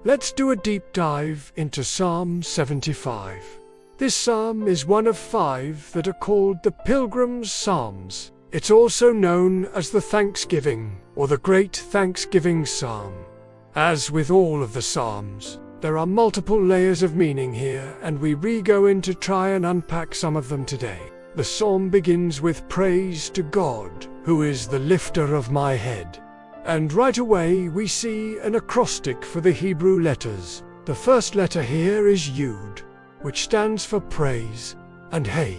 let's do a deep dive into Psalm 75. This psalm is one of 5 that are called the Pilgrim's Psalms. It's also known as the Thanksgiving or the Great Thanksgiving Psalm. As with all of the Psalms, there are multiple layers of meaning here, and we go in to try and unpack some of them today. The psalm begins with praise to God, who is the lifter of my head. And right away we see an acrostic for the Hebrew letters. The first letter here is Yud, which stands for praise, and Hey,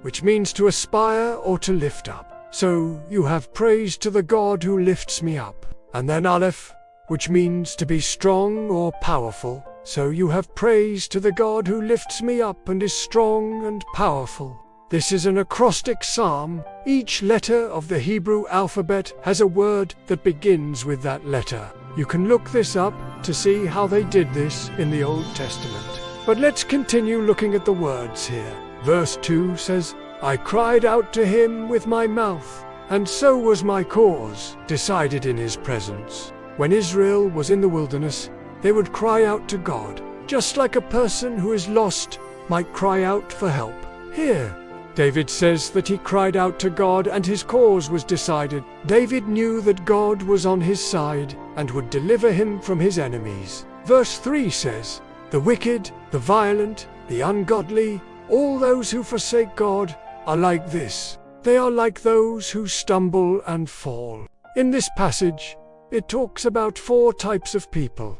which means to aspire or to lift up. So you have praise to the God who lifts me up. And then Aleph, which means to be strong or powerful. So you have praise to the God who lifts me up and is strong and powerful. This is an acrostic psalm. Each letter of the Hebrew alphabet has a word that begins with that letter. You can look this up to see how they did this in the Old Testament. But let's continue looking at the words here. Verse 2 says, I cried out to him with my mouth, and so was my cause decided in his presence. When Israel was in the wilderness, they would cry out to God, just like a person who is lost might cry out for help. Here, David says that he cried out to God and his cause was decided. David knew that God was on his side and would deliver him from his enemies. Verse 3 says, the wicked, the violent, the ungodly, all those who forsake God are like this. They are like those who stumble and fall. In this passage, it talks about 4 types of people: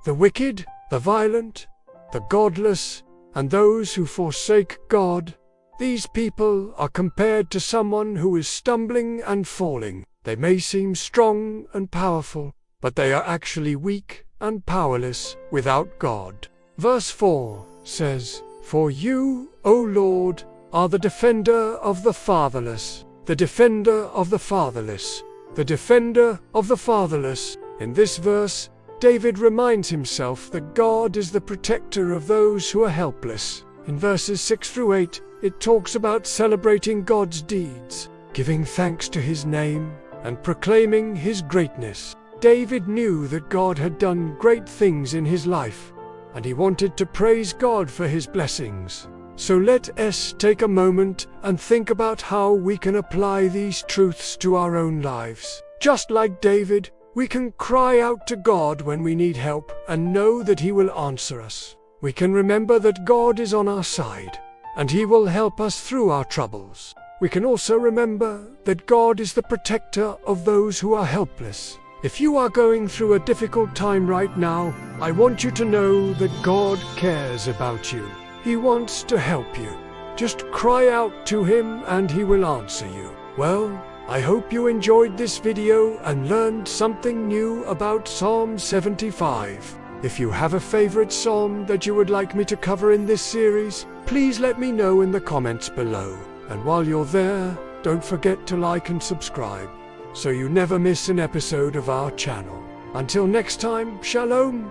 the wicked, the violent, the godless, and those who forsake God. These people are compared to someone who is stumbling and falling. They may seem strong and powerful, but they are actually weak and powerless without God. Verse 4 says, for you, O Lord, are the defender of the fatherless, the defender of the fatherless, the defender of the fatherless. In this verse, David reminds himself that God is the protector of those who are helpless. In verses 6 through 8, it talks about celebrating God's deeds, giving thanks to his name, and proclaiming his greatness. David knew that God had done great things in his life, and he wanted to praise God for his blessings. So let us take a moment and think about how we can apply these truths to our own lives. Just like David, we can cry out to God when we need help and know that he will answer us. We can remember that God is on our side, and he will help us through our troubles. We can also remember that God is the protector of those who are helpless. If you are going through a difficult time right now, I want you to know that God cares about you. He wants to help you. Just cry out to him and he will answer you. Well, I hope you enjoyed this video and learned something new about Psalm 75. If you have a favorite psalm that you would like me to cover in this series, please let me know in the comments below. And while you're there, don't forget to like and subscribe, so you never miss an episode of our channel. Until next time, Shalom!